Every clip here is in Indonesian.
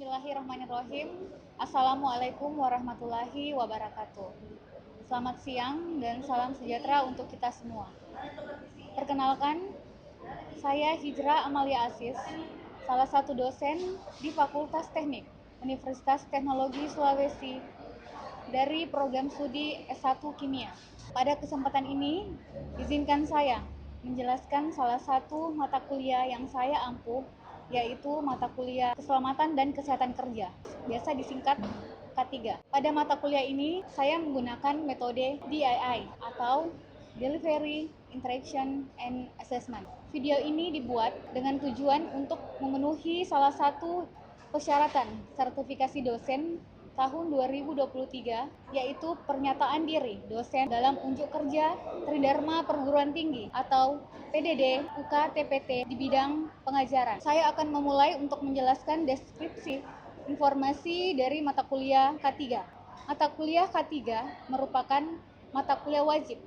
Bismillahirrahmanirrahim. Assalamualaikum warahmatullahi wabarakatuh. Selamat siang dan salam sejahtera untuk kita semua. Perkenalkan, saya Hijra Amalia Asis, salah satu dosen di Fakultas Teknik Universitas Teknologi Sulawesi dari program studi S1 Kimia. Pada kesempatan ini, izinkan saya menjelaskan salah satu mata kuliah yang saya ampuh, yaitu mata kuliah Keselamatan dan Kesehatan Kerja, biasa disingkat K3. Pada mata kuliah ini, saya menggunakan metode DII atau Delivery, Interaction, and Assessment. Video ini dibuat dengan tujuan untuk memenuhi salah satu persyaratan sertifikasi dosen tahun 2023, yaitu pernyataan diri dosen dalam unjuk kerja Tridharma Perguruan Tinggi atau PDD UK-TPT di bidang pengajaran. Saya akan memulai untuk menjelaskan deskripsi informasi dari mata kuliah K3. Mata kuliah K3 merupakan mata kuliah wajib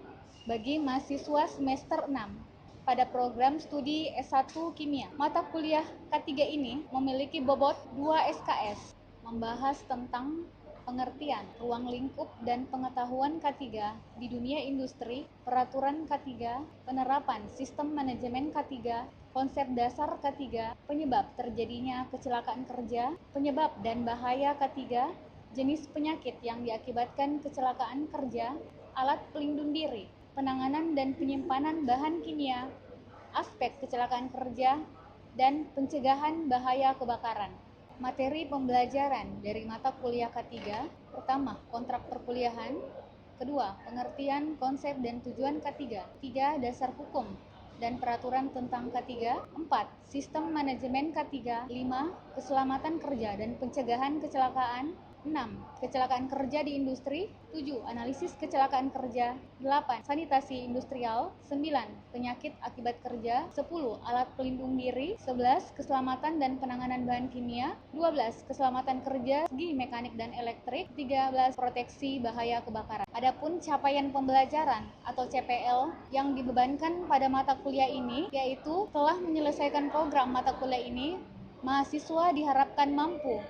bagi mahasiswa semester 6 pada program studi S1 Kimia. Mata kuliah K3 ini memiliki bobot 2 SKS, membahas tentang pengertian, ruang lingkup, dan pengetahuan K3 di dunia industri, peraturan K3, penerapan sistem manajemen K3, konsep dasar K3, penyebab terjadinya kecelakaan kerja, penyebab dan bahaya K3, jenis penyakit yang diakibatkan kecelakaan kerja, alat pelindung diri, penanganan dan penyimpanan bahan kimia, aspek kecelakaan kerja, dan pencegahan bahaya kebakaran. Materi pembelajaran dari mata kuliah K3, pertama, kontrak perkuliahan, kedua, pengertian, konsep, dan tujuan K3, tiga, dasar hukum dan peraturan tentang K3, 4, sistem manajemen K3, 5, keselamatan kerja dan pencegahan kecelakaan, 6. Kecelakaan kerja di industri, 7. Analisis kecelakaan kerja, 8. Sanitasi industrial, 9. Penyakit akibat kerja, 10. Alat pelindung diri, 11. Keselamatan dan penanganan bahan kimia, 12. Keselamatan kerja segi mekanik dan elektrik, 13. Proteksi bahaya kebakaran. Adapun capaian pembelajaran atau CPL yang dibebankan pada mata kuliah ini, yaitu telah menyelesaikan program mata kuliah ini, mahasiswa diharapkan mampu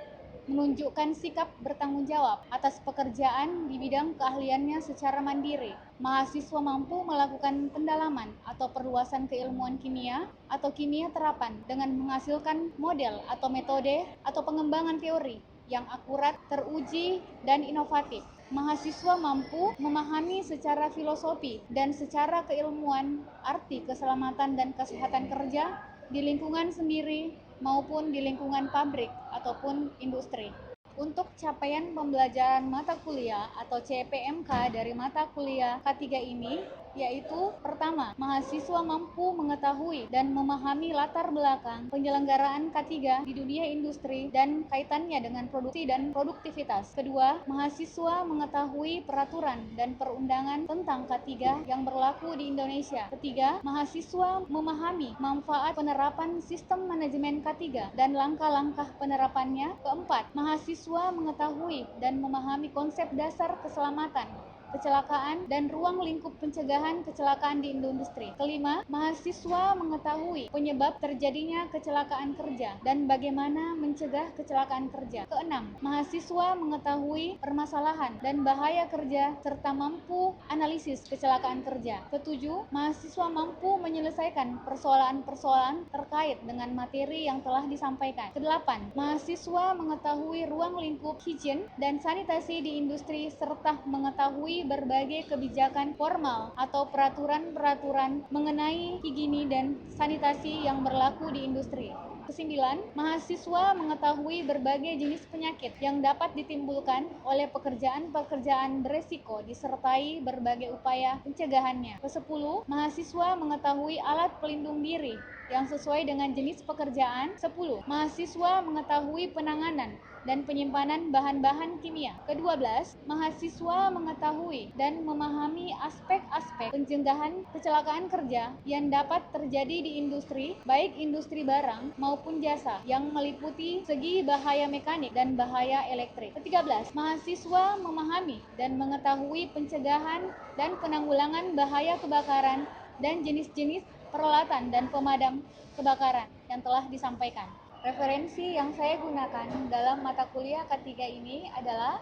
menunjukkan sikap bertanggung jawab atas pekerjaan di bidang keahliannya secara mandiri. Mahasiswa mampu melakukan pendalaman atau perluasan keilmuan kimia atau kimia terapan dengan menghasilkan model atau metode atau pengembangan teori yang akurat, teruji, dan inovatif. Mahasiswa mampu memahami secara filosofi dan secara keilmuan arti keselamatan dan kesehatan kerja di lingkungan sendiri maupun di lingkungan pabrik ataupun industri. Untuk capaian pembelajaran mata kuliah atau CPMK dari mata kuliah K3 ini, yaitu pertama, mahasiswa mampu mengetahui dan memahami latar belakang penyelenggaraan K3 di dunia industri dan kaitannya dengan produksi dan produktivitas. Kedua, mahasiswa mengetahui peraturan dan perundangan tentang K3 yang berlaku di Indonesia. Ketiga, mahasiswa memahami manfaat penerapan sistem manajemen K3 dan langkah-langkah penerapannya. Keempat, mahasiswa mengetahui dan memahami konsep dasar keselamatan, kecelakaan, dan ruang lingkup pencegahan kecelakaan di industri. Kelima, mahasiswa mengetahui penyebab terjadinya kecelakaan kerja dan bagaimana mencegah kecelakaan kerja. Keenam, mahasiswa mengetahui permasalahan dan bahaya kerja serta mampu analisis kecelakaan kerja. Ketujuh, mahasiswa mampu menyelesaikan persoalan-persoalan terkait dengan materi yang telah disampaikan. Kedelapan, mahasiswa mengetahui ruang lingkup higien dan sanitasi di industri serta mengetahui berbagai kebijakan formal atau peraturan-peraturan mengenai higiene dan sanitasi yang berlaku di industri. Kesembilan, mahasiswa mengetahui berbagai jenis penyakit yang dapat ditimbulkan oleh pekerjaan-pekerjaan beresiko disertai berbagai upaya pencegahannya. Kesepuluh, mahasiswa mengetahui alat pelindung diri yang sesuai dengan jenis pekerjaan. 10. Mahasiswa mengetahui penanganan dan penyimpanan bahan-bahan kimia. Ke-12, mahasiswa mengetahui dan memahami aspek-aspek pencegahan kecelakaan kerja yang dapat terjadi di industri, baik industri barang maupun jasa, yang meliputi segi bahaya mekanik dan bahaya elektrik. Ke-13, mahasiswa memahami dan mengetahui pencegahan dan penanggulangan bahaya kebakaran dan jenis-jenis peralatan dan pemadam kebakaran yang telah disampaikan. Referensi yang saya gunakan dalam mata kuliah ketiga ini adalah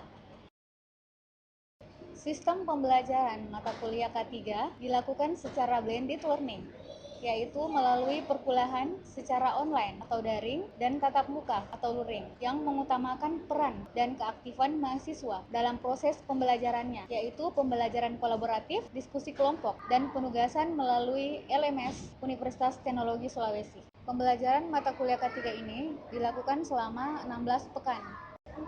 sistem pembelajaran mata kuliah K3 dilakukan secara blended learning, yaitu melalui perkuliahan secara online atau daring dan tatap muka atau luring yang mengutamakan peran dan keaktifan mahasiswa dalam proses pembelajarannya, yaitu pembelajaran kolaboratif, diskusi kelompok, dan penugasan melalui LMS Universitas Teknologi Sulawesi. Pembelajaran mata kuliah K3 ini dilakukan selama 16 pekan.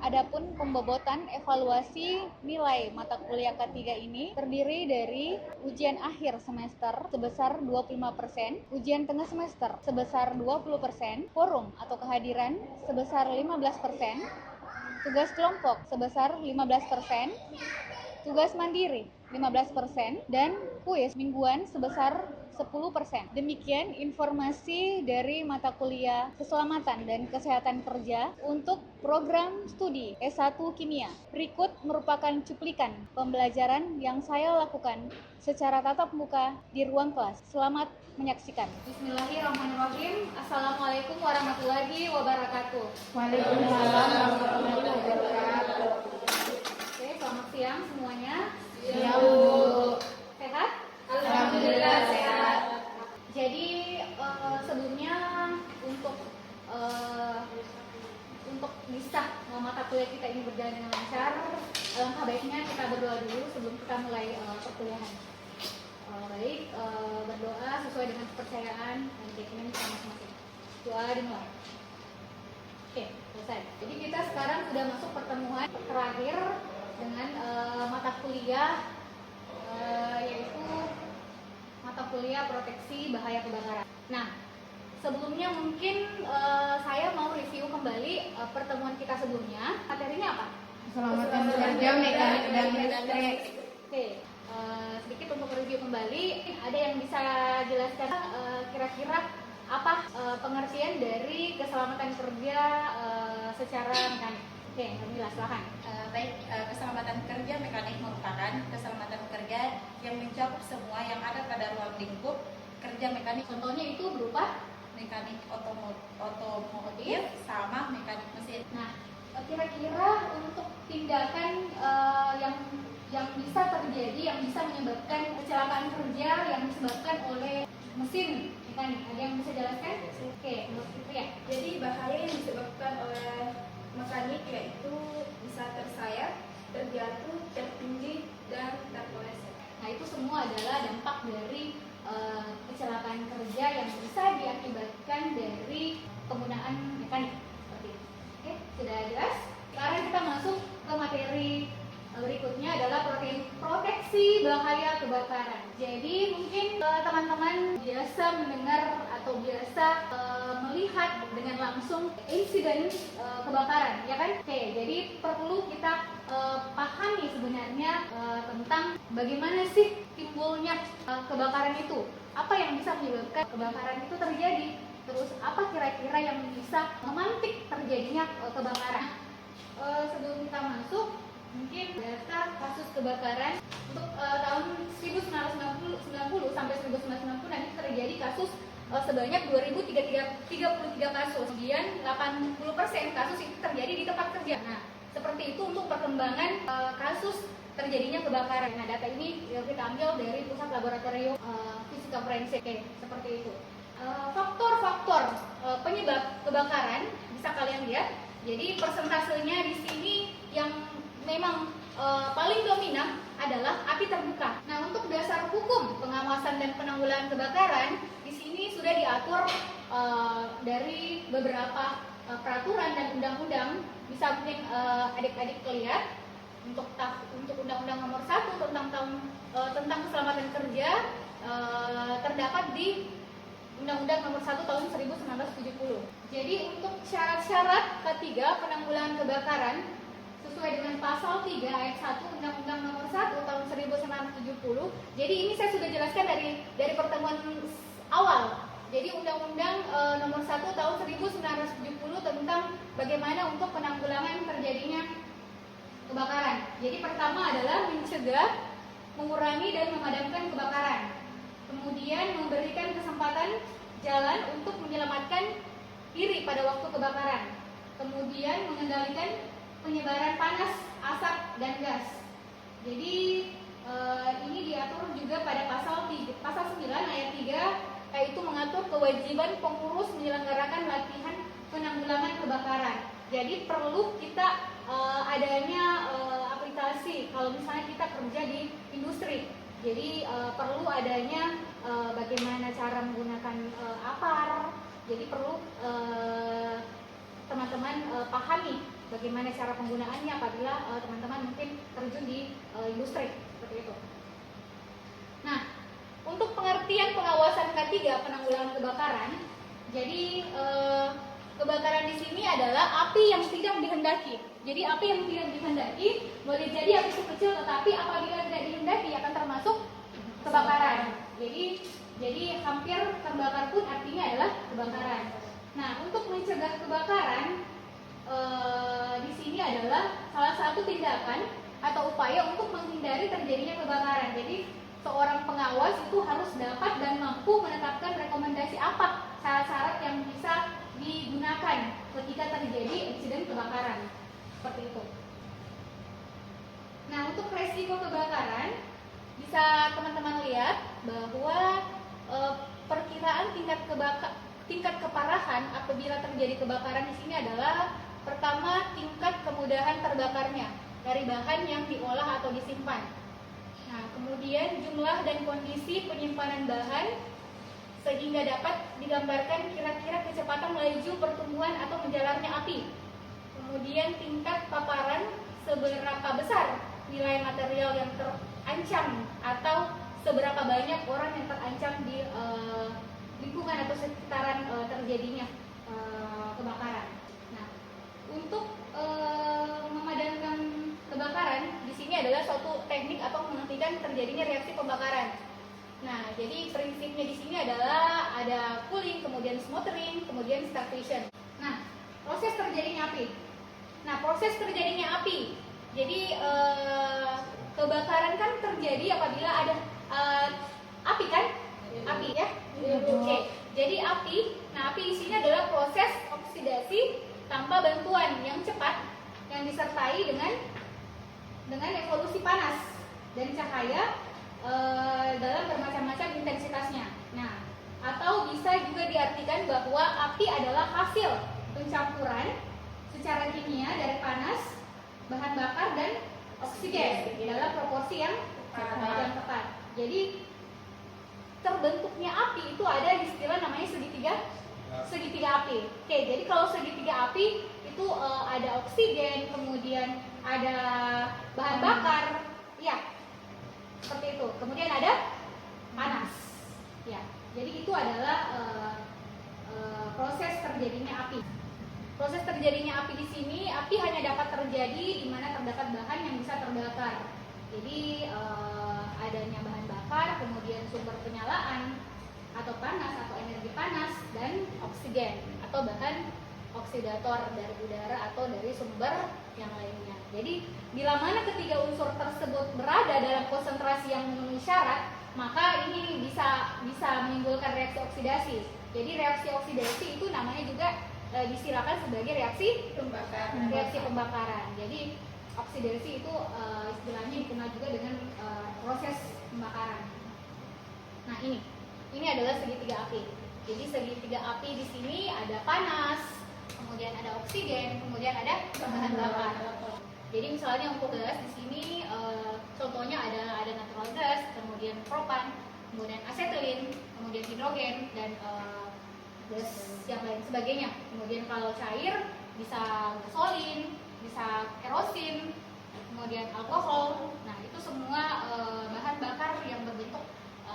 Adapun pembobotan evaluasi nilai mata kuliah K3 ini terdiri dari ujian akhir semester sebesar 25%, ujian tengah semester sebesar 20%, forum atau kehadiran sebesar 15%, tugas kelompok sebesar 15%, tugas mandiri 15%, dan kuis mingguan sebesar 10%. Demikian informasi dari mata kuliah Keselamatan dan Kesehatan Kerja untuk program studi S1 Kimia. Berikut merupakan cuplikan pembelajaran yang saya lakukan secara tatap muka di ruang kelas. Selamat menyaksikan. Bismillahirrahmanirrahim. Assalamualaikum warahmatullahi wabarakatuh. Waalaikumsalam warahmatullahi wabarakatuh. Oke, selamat siang semuanya. Siang, Bu. Sehat? Alhamdulillah sehat. Jadi sebelumnya untuk bisa mata kuliah kita ini berjalan dengan lancar, alangkah baiknya kita berdoa dulu sebelum kita mulai perkuliahan. Berdoa sesuai dengan kepercayaan dan keyakinan kita masing-masing. Doa dimulai. Oke, selesai. Jadi kita sekarang sudah masuk pertemuan terakhir dengan mata kuliah yaitu mata kuliah proteksi bahaya kebakaran. Nah, sebelumnya mungkin saya mau review kembali pertemuan kita sebelumnya. Materinya apa? Keselamatan kerja, mekanik dan listrik. Oke, sedikit untuk review kembali. Ada yang bisa jelaskan kira-kira apa pengertian dari keselamatan kerja secara mekanik? Oke, Kamila, silakan. Keselamatan kerja mekanik merupakan keselamatan kerja yang mencakup semua yang ada pada ruang lingkup kerja mekanik. Contohnya itu berupa Mekanik otomotif sama mekanik mesin. Nah, kira-kira untuk tindakan yang bisa terjadi, yang bisa menyebabkan kecelakaan kerja yang disebabkan oleh mesin mekanik, ada yang bisa jelaskan? Oke, menurut Fitria. Jadi bahaya yang disebabkan oleh mekanik yaitu bisa tersayat, terjatuh, tertinggi, dan terpeleset. Nah, itu semua adalah dampak dari kecelakaan kerja yang bisa diakibatkan dari penggunaan mekanik seperti itu. Oke, sudah jelas? Sekarang kita masuk ke materi berikutnya adalah proteksi bahaya kebakaran. Jadi mungkin teman-teman biasa mendengar atau biasa melihat dengan langsung insiden kebakaran, ya kan? Oke, jadi perlu kita pahami sebenarnya tentang bagaimana sih timbulnya kebakaran itu. Apa yang bisa menyebabkan kebakaran itu terjadi? Terus apa kira-kira yang bisa memantik terjadinya kebakaran? Sebelum kita masuk, mungkin data kasus kebakaran untuk tahun 1990 sampai 1990 nanti terjadi kasus sebanyak 2.033 kasus. Kemudian 80% kasus itu terjadi di tempat kerja. Nah, seperti itu untuk perkembangan kasus terjadinya kebakaran. Nah, data ini kita ambil dari Pusat Laboratorium Fisika Forensik. Oke, seperti itu. Faktor-faktor penyebab kebakaran bisa kalian lihat. Jadi persentasenya di sini yang memang paling dominan adalah api terbuka. Nah, untuk dasar hukum pengawasan dan penanggulangan kebakaran di sini sudah diatur dari beberapa peraturan dan undang-undang. Bisa mungkin adik-adik lihat untuk Undang-Undang Nomor 1 tentang keselamatan kerja terdapat di Undang-Undang Nomor 1 tahun 1970. Jadi untuk syarat-syarat ketiga penanggulangan kebakaran sesuai dengan pasal 3 ayat 1 Undang-Undang Nomor 1 tahun 1970. Jadi ini saya sudah jelaskan dari pertemuan awal. Jadi Undang-Undang Nomor 1 tahun 1970 tentang bagaimana untuk penanggulangan terjadinya kebakaran. Jadi pertama adalah mencegah, mengurangi dan memadamkan kebakaran. Kemudian memberikan kesempatan jalan untuk menyelamatkan diri pada waktu kebakaran. Kemudian mengendalikan penyebaran panas, asap, dan gas. Jadi ini diatur juga pada pasal 9 ayat 3, yaitu mengatur kewajiban pengurus menyelenggarakan latihan penanggulangan kebakaran. Jadi perlu kita adanya aplikasi kalau misalnya kita kerja di industri. Jadi perlu adanya bagaimana cara menggunakan APAR. Jadi perlu teman-teman pahami bagaimana cara penggunaannya apabila teman-teman mungkin terjun di industri seperti itu. Nah, untuk pengertian pengawasan K3 penanggulangan kebakaran, jadi kebakaran di sini adalah api yang tidak dihendaki. Jadi api yang tidak dihendaki boleh jadi api itu kecil, tetapi apabila tidak dihendaki akan termasuk kebakaran. Jadi hampir terbakar pun artinya adalah kebakaran. Nah, untuk mencegah kebakaran di sini adalah salah satu tindakan atau upaya untuk menghindari terjadinya kebakaran. Jadi seorang pengawas itu harus dapat dan mampu menetapkan rekomendasi apa syarat-syarat yang bisa digunakan ketika terjadi insiden kebakaran seperti itu. Nah, untuk resiko kebakaran bisa teman-teman lihat bahwa perkiraan tingkat keparahan apabila terjadi kebakaran di sini adalah pertama tingkat kemudahan terbakarnya dari bahan yang diolah atau disimpan. Nah, kemudian jumlah dan kondisi penyimpanan bahan sehingga dapat digambarkan kira-kira kecepatan laju pertumbuhan atau menjalarnya api. Kemudian tingkat paparan, seberapa besar nilai material yang terancam atau seberapa banyak orang yang terancam di lingkungan atau sekitaran terjadinya kebakaran. Nah, untuk memadamkan kebakaran di sini adalah suatu teknik atau menghentikan terjadinya reaksi pembakaran. Nah, jadi prinsipnya di sini adalah ada cooling, kemudian smothering, kemudian starvation. Nah, proses terjadinya api. Jadi kebakaran kan terjadi apabila ada api kan? Api ya. Oke. Jadi api di sini adalah proses oksidasi tanpa bantuan yang cepat yang disertai dengan evolusi panas dan cahaya dalam bermacam-macam intensitasnya. Nah, atau bisa juga diartikan bahwa api adalah hasil pencampuran secara kimia dari panas, bahan bakar, dan oksigen dalam proporsi yang tepat. Jadi terbentuknya api itu ada istilah namanya segitiga api. Oke, jadi kalau segitiga api itu ada oksigen, kemudian ada bahan bakar, ya seperti itu. Kemudian ada panas, ya. Jadi itu adalah proses terjadinya api. Proses terjadinya api di sini, api hanya dapat terjadi di mana terdapat bahan yang bisa terbakar. Jadi adanya bahan bakar, kemudian sumber penyalaan atau panas atau energi panas, dan oksigen atau bahan oksidator dari udara atau dari sumber yang lainnya. Jadi bila mana ketiga unsur tersebut berada dalam konsentrasi yang memenuhi syarat, maka ini bisa menimbulkan reaksi oksidasi. Jadi reaksi oksidasi itu namanya juga disilakan sebagai reaksi pembakaran. Jadi oksidasi itu istilahnya dikenal juga dengan proses pembakaran. Nah, ini adalah segitiga api. Jadi segitiga api di sini ada panas, kemudian ada oksigen, kemudian ada bahan bakar. Jadi misalnya untuk gas di sini contohnya ada natural gas, kemudian propan, kemudian asetilin, kemudian hidrogen, dan gas yang lain sebagainya. Kemudian kalau cair bisa gasolin, bisa kerosin, kemudian alkohol. Nah, itu semua bahan bakar yang berbentuk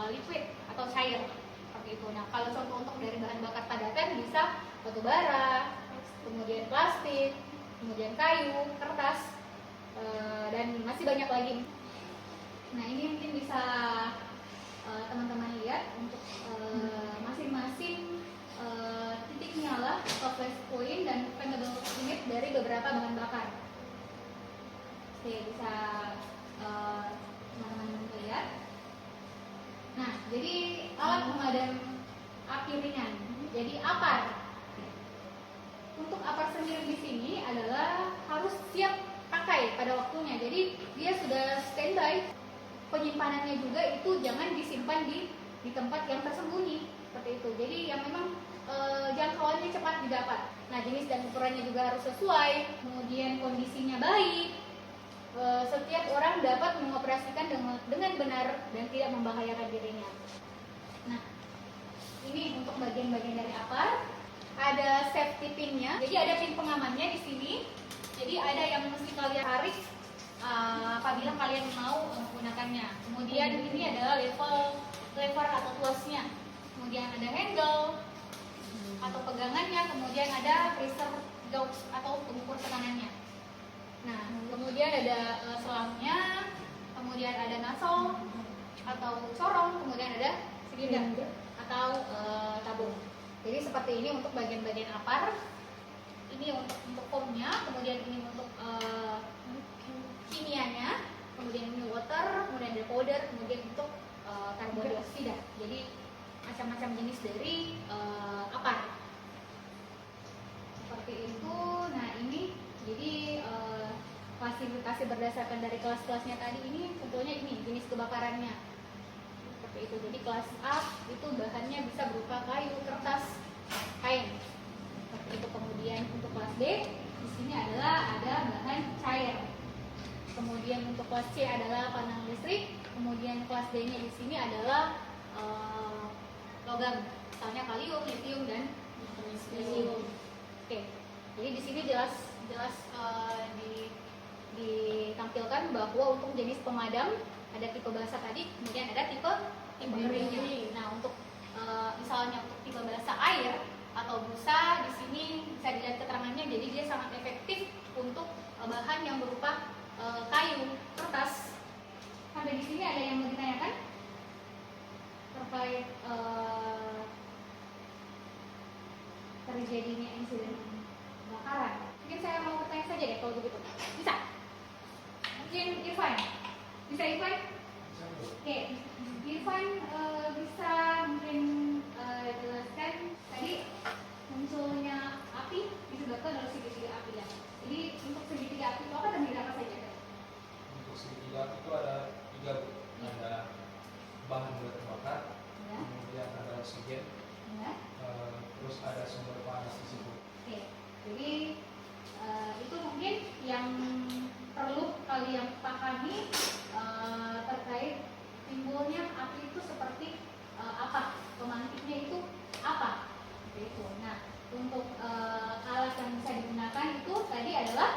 liquid atau cair seperti itu. Nah, kalau contoh untuk dari bahan bakar padatan bisa batu bara, kemudian plastik, kemudian kayu, kertas, dan masih banyak lagi. Nah, ini mungkin bisa teman-teman lihat untuk masing-masing titik nyala, flash point, dan flammable unit dari beberapa bahan bakar. Oke, bisa teman-teman lihat. Nah, jadi alat pemadam api ringan. Jadi APAR. penyimpanannya juga itu jangan disimpan di tempat yang tersembunyi seperti itu. Jadi yang memang jangkauannya cepat didapat. Nah, jenis dan ukurannya juga harus sesuai, kemudian kondisinya baik. Setiap orang dapat mengoperasikan dengan benar dan tidak membahayakan dirinya. Nah, ini untuk bagian-bagian dari apar. Ada safety pinnya. Jadi ada pin pengamannya di sini. Jadi ada yang mesti kalian tarik apabila kalian mau menggunakannya. Kemudian ini adalah lever atau tuasnya. Kemudian ada handle atau pegangannya. Kemudian ada pressure gauge atau pengukur tekanannya. Nah, kemudian ada selangnya. Kemudian ada nozzle atau corong. Kemudian ada silinder atau tabung. Jadi seperti ini untuk bagian-bagian apar. Ini untuk foamnya, kemudian ini untuk kimianya, kemudian ini water, kemudian ada powder, kemudian untuk karbon dioksida. Jadi macam-macam jenis dari apar. Seperti itu. Nah, ini jadi klasifikasi berdasarkan dari kelas-kelasnya tadi. Ini tentunya ini jenis kebakarannya. Seperti itu. Jadi kelas A itu bahannya bisa berupa kayu, kertas, kain. Seperti itu. Kemudian untuk kelas B di sini adalah ada bahan cair. Kemudian untuk kelas C adalah panel listrik. Kemudian kelas D-nya di sini adalah logam, misalnya kalium, litium dan magnesium. Oke. Jadi di sini jelas ditampilkan bahwa untuk jenis pemadam ada tipe basah tadi, kemudian ada tipe keringnya. Nah, untuk misalnya untuk tipe basah air atau busa di sini bisa dilihat keterangannya. Jadi dia sangat efektif untuk bahan yang berupa kayu, kertas. Sampai di sini ada yang mau ditanyakan terkait terjadinya insiden kebakaran? Mungkin saya mau bertanya saja deh kalau begitu. Bisa? Mungkin Irfan? Bisa Irfan? Oke, Irfan bisa mungkin jelaskan tadi munculnya api disebabkan oleh segitiga api ya. Jadi untuk segitiga api itu apa dan apa saja? Untuk segitiga api itu ada 3, ada bahan mudah terbakar, Ya. kemudian ada oksigen, Ya. terus ada sumber panas di situ. Oke, jadi itu mungkin yang perlu kalian pahami terkait timbulnya api itu seperti apa, pemantiknya itu apa, seperti itu. Nah, untuk alat yang bisa digunakan itu tadi adalah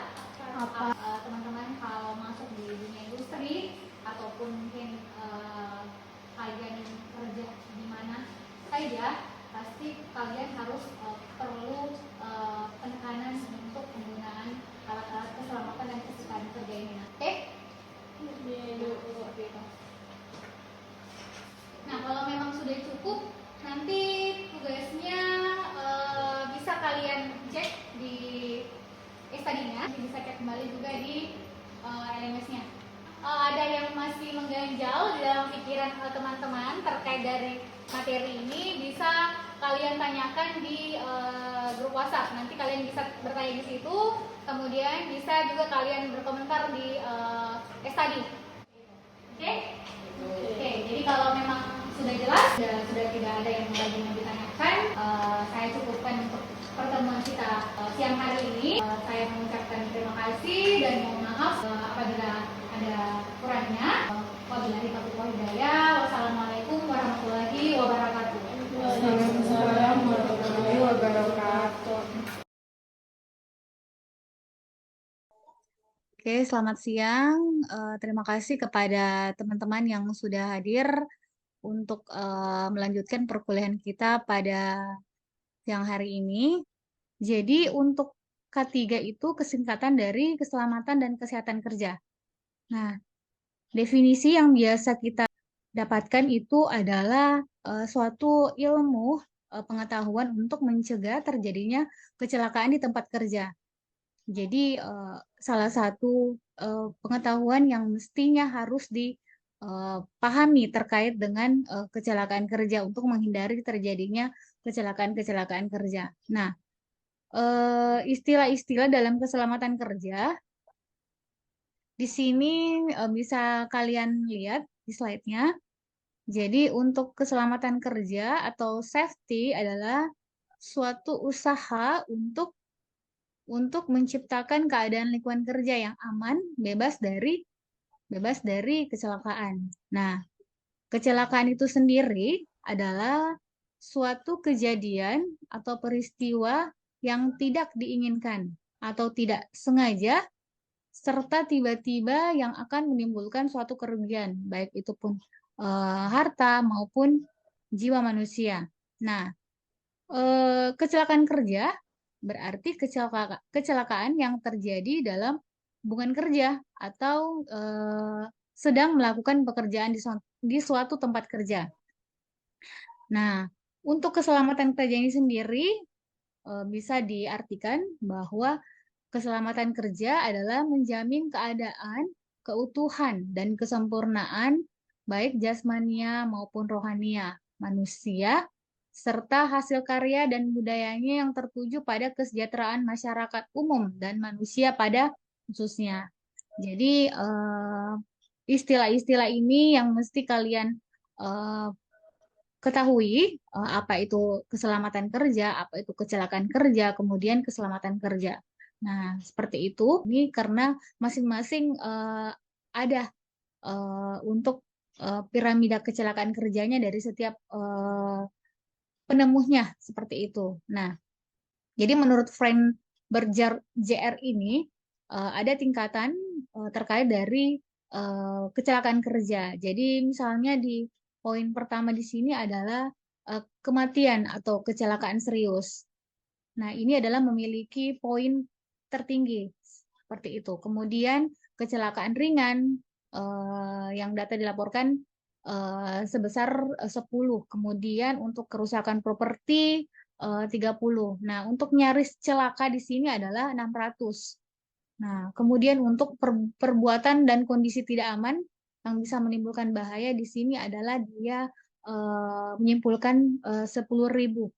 teman-teman kalau masuk di dunia industri ataupun mungkin kalian kerja di mana saja, pasti kalian harus perlu penekanan untuk penggunaan alat-alat keselamatan dan kesehatan kerja ini. Oke? Nah, kalau memang sudah cukup, nanti tugasnya bisa kalian cek di tadinya, bisa cek kembali juga di LMS-nya. Ada yang masih mengganjal di dalam pikiran teman-teman terkait dari materi ini, bisa kalian tanyakan di grup WhatsApp. Nanti kalian bisa bertanya di situ, kemudian bisa juga kalian berkomentar di study. Oke? Oke, jadi kalau memang sudah jelas, sudah tidak ada yang lagi mau ditanyakan, saya cukupkan untuk pertemuan kita siang hari ini. Saya mengucapkan terima kasih dan mohon maaf apabila ada kurangnya. Wabillahi taufiq wal hidayah. Wassalamualaikum warahmatullahi wabarakatuh. Waalaikumsalam warahmatullahi wabarakatuh. Oke, selamat siang. Terima kasih kepada teman-teman yang sudah hadir untuk melanjutkan perkuliahan kita pada siang hari ini. Jadi untuk K3 itu kesingkatan dari keselamatan dan kesehatan kerja. Nah, definisi yang biasa kita dapatkan itu adalah suatu ilmu pengetahuan untuk mencegah terjadinya kecelakaan di tempat kerja. Jadi salah satu pengetahuan yang mestinya harus dipahami terkait dengan kecelakaan kerja untuk menghindari terjadinya kecelakaan-kecelakaan kerja. Nah, istilah-istilah dalam keselamatan kerja di sini bisa kalian lihat di slide-nya. Jadi untuk keselamatan kerja atau safety adalah suatu usaha untuk menciptakan keadaan lingkungan kerja yang aman, bebas dari kecelakaan. Nah, kecelakaan itu sendiri adalah suatu kejadian atau peristiwa yang tidak diinginkan atau tidak sengaja serta tiba-tiba yang akan menimbulkan suatu kerugian, baik itu pun harta maupun jiwa manusia. Nah, kecelakaan kerja berarti kecelakaan yang terjadi dalam hubungan kerja atau sedang melakukan pekerjaan di suatu tempat kerja. Nah, untuk keselamatan kerja ini sendiri bisa diartikan bahwa keselamatan kerja adalah menjamin keadaan, keutuhan, dan kesempurnaan baik jasmania maupun rohania manusia, serta hasil karya dan budayanya yang tertuju pada kesejahteraan masyarakat umum dan manusia pada khususnya. Jadi, istilah-istilah ini yang mesti kalian ketahui, apa itu keselamatan kerja, apa itu kecelakaan kerja, kemudian keselamatan kerja. Nah, seperti itu. Ini karena masing-masing ada untuk piramida kecelakaan kerjanya dari setiap penemuhnya seperti itu. Nah, jadi menurut Frank Berger JR ini ada tingkatan terkait dari kecelakaan kerja. Jadi misalnya di poin pertama di sini adalah kematian atau kecelakaan serius. Nah, ini adalah memiliki poin tertinggi seperti itu. Kemudian kecelakaan ringan yang data dilaporkan sebesar 10. Kemudian untuk kerusakan properti 30. Nah, untuk nyaris celaka di sini adalah 600. Nah, kemudian untuk perbuatan dan kondisi tidak aman yang bisa menimbulkan bahaya di sini adalah dia menyimpulkan 10.000.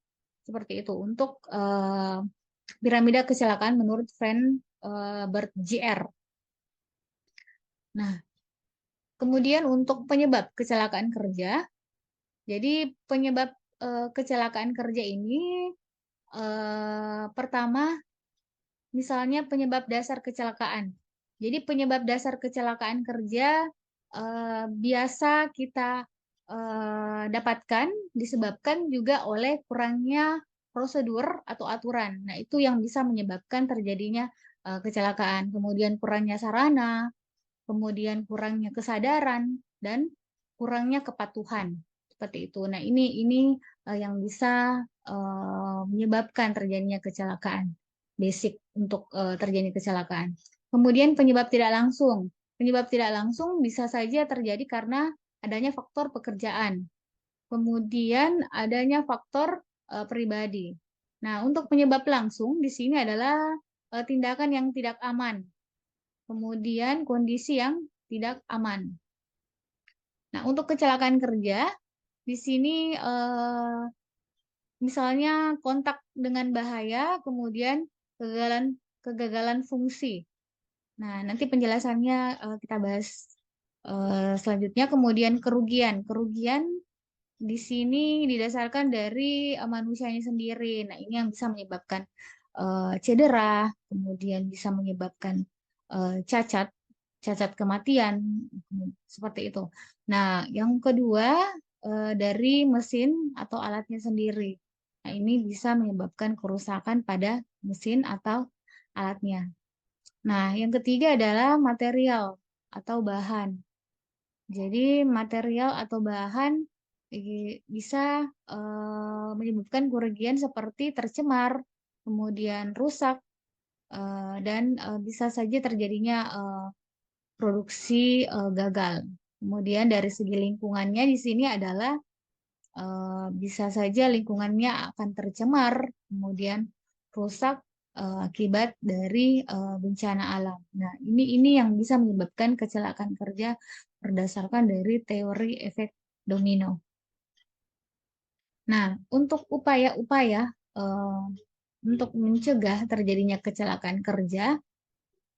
Seperti itu untuk piramida kecelakaan menurut Frank Berger. Nah, kemudian untuk penyebab kecelakaan kerja, jadi penyebab kecelakaan kerja ini pertama, misalnya penyebab dasar kecelakaan. Jadi penyebab dasar kecelakaan kerja biasa kita dapatkan disebabkan juga oleh kurangnya prosedur atau aturan. Nah, itu yang bisa menyebabkan terjadinya kecelakaan. Kemudian kurangnya sarana, kemudian kurangnya kesadaran, dan kurangnya kepatuhan. Seperti itu. Nah, ini yang bisa menyebabkan terjadinya kecelakaan. Basic untuk terjadi kecelakaan. Kemudian penyebab tidak langsung. Penyebab tidak langsung bisa saja terjadi karena adanya faktor pekerjaan. Kemudian adanya faktor pribadi. Nah, untuk penyebab langsung di sini adalah tindakan yang tidak aman. Kemudian kondisi yang tidak aman. Nah, untuk kecelakaan kerja di sini misalnya kontak dengan bahaya, kemudian kegagalan fungsi. Nah, nanti penjelasannya kita bahas selanjutnya. Kemudian kerugian. Kerugian di sini didasarkan dari manusianya sendiri. Nah, ini yang bisa menyebabkan cedera, kemudian bisa menyebabkan cacat kematian, seperti itu. Nah, yang kedua dari mesin atau alatnya sendiri. Nah, ini bisa menyebabkan kerusakan pada mesin atau alatnya. Nah, yang ketiga adalah material atau bahan. Jadi, material atau bahan bisa menyebabkan kerugian seperti tercemar, kemudian rusak, dan bisa saja terjadinya produksi gagal. Kemudian dari segi lingkungannya di sini adalah bisa saja lingkungannya akan tercemar, kemudian rusak akibat dari bencana alam. Nah, ini yang bisa menyebabkan kecelakaan kerja berdasarkan dari teori efek domino. Nah, untuk upaya-upaya untuk mencegah terjadinya kecelakaan kerja,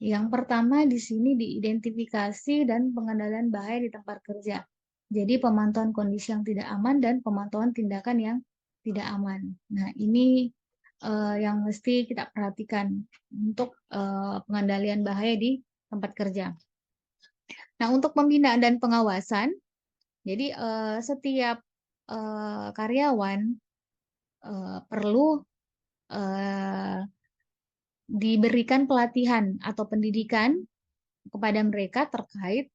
yang pertama di sini diidentifikasi dan pengendalian bahaya di tempat kerja. Jadi pemantauan kondisi yang tidak aman dan pemantauan tindakan yang tidak aman. Nah, ini yang mesti kita perhatikan untuk pengendalian bahaya di tempat kerja. Nah, untuk pembinaan dan pengawasan, jadi setiap karyawan perlu diberikan pelatihan atau pendidikan kepada mereka terkait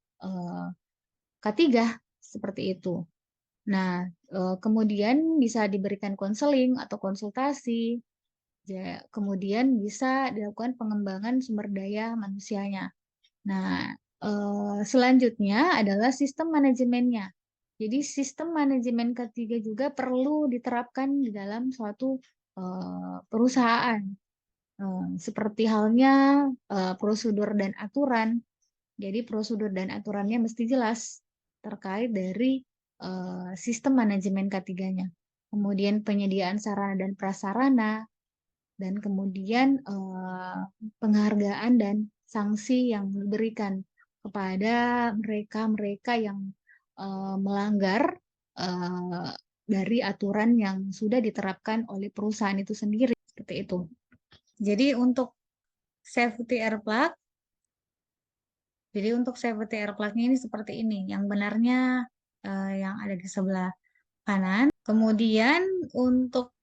K3 seperti itu. Nah, kemudian bisa diberikan konseling atau konsultasi. Kemudian bisa dilakukan pengembangan sumber daya manusianya. Nah, selanjutnya adalah sistem manajemennya. Jadi sistem manajemen K3 juga perlu diterapkan di dalam suatu perusahaan. Seperti halnya prosedur dan aturan. Jadi prosedur dan aturannya mesti jelas terkait dari sistem manajemen K3-nya. Kemudian penyediaan sarana dan prasarana, dan kemudian penghargaan dan sanksi yang diberikan kepada mereka-mereka yang melanggar dari aturan yang sudah diterapkan oleh perusahaan itu sendiri, seperti itu. Jadi untuk safety air plug, ini seperti ini. Yang benarnya yang ada di sebelah kanan. Kemudian untuk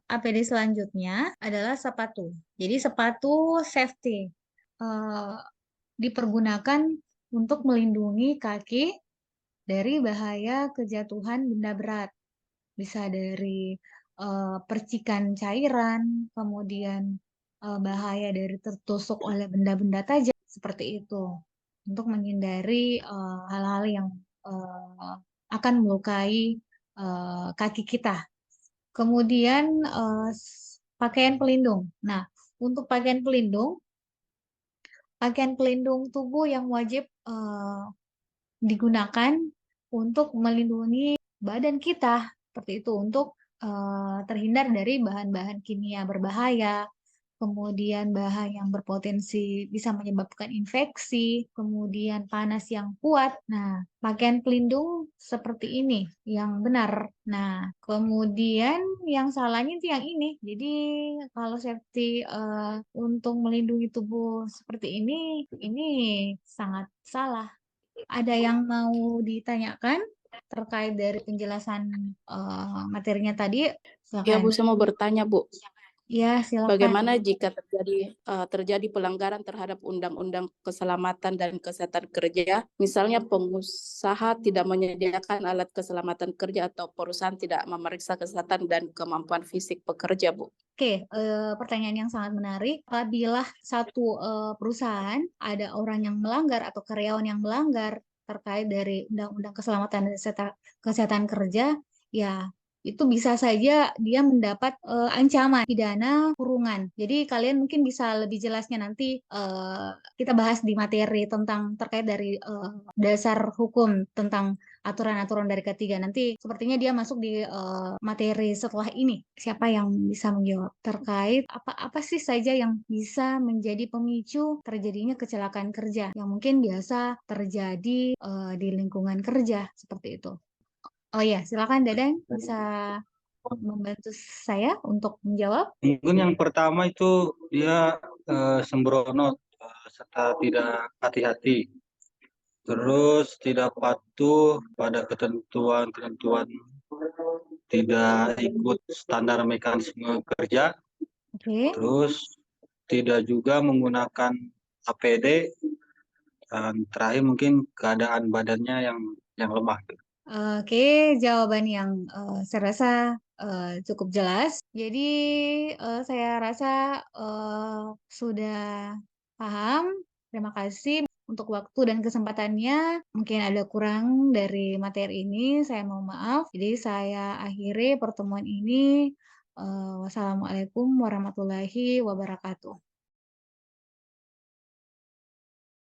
APD selanjutnya adalah sepatu. Jadi sepatu safety dipergunakan untuk melindungi kaki dari bahaya kejatuhan benda berat. Bisa dari percikan cairan, kemudian bahaya dari tertusuk oleh benda-benda tajam, seperti itu. Untuk menghindari hal-hal yang akan melukai kaki kita. Kemudian pakaian pelindung. Nah, untuk pakaian pelindung tubuh yang wajib digunakan untuk melindungi badan kita, seperti itu, untuk terhindar dari bahan-bahan kimia berbahaya, kemudian bahan yang berpotensi bisa menyebabkan infeksi, kemudian panas yang kuat. Nah, pakaian pelindung seperti ini yang benar. Nah, kemudian yang salahnya itu yang ini. Jadi kalau safety untuk melindungi tubuh seperti ini sangat salah. Ada yang mau ditanyakan terkait dari penjelasan materinya tadi? Ya Silakan. Bu, saya mau bertanya Bu, Ya, silakan. bagaimana jika terjadi pelanggaran terhadap Undang-Undang Keselamatan dan Kesehatan Kerja, misalnya pengusaha tidak menyediakan alat keselamatan kerja atau perusahaan tidak memeriksa kesehatan dan kemampuan fisik pekerja, Bu? Oke, pertanyaan yang sangat menarik. Apabila satu perusahaan ada orang yang melanggar atau karyawan yang melanggar terkait dari Undang-Undang Keselamatan dan Kesehatan Kerja, ya itu bisa saja dia mendapat ancaman pidana kurungan. Jadi kalian mungkin bisa lebih jelasnya nanti kita bahas di materi tentang terkait dari dasar hukum tentang aturan-aturan dari K3. Nanti sepertinya dia masuk di materi setelah ini. Siapa yang bisa menjawab terkait apa sih saja yang bisa menjadi pemicu terjadinya kecelakaan kerja yang mungkin biasa terjadi di lingkungan kerja seperti itu. Oh ya, silakan Dadang bisa membantu saya untuk menjawab. Mungkin yang pertama itu dia sembrono serta tidak hati-hati. Terus tidak patuh pada ketentuan-ketentuan, tidak ikut standar mekanisme kerja. Oke. Terus tidak juga menggunakan APD, dan terakhir mungkin keadaan badannya yang lemah. Oke, jawaban yang saya rasa cukup jelas. Jadi saya rasa sudah paham. Terima kasih untuk waktu dan kesempatannya. Mungkin ada kurang dari materi ini, saya mohon maaf. Jadi saya akhiri pertemuan ini. Wassalamualaikum warahmatullahi wabarakatuh.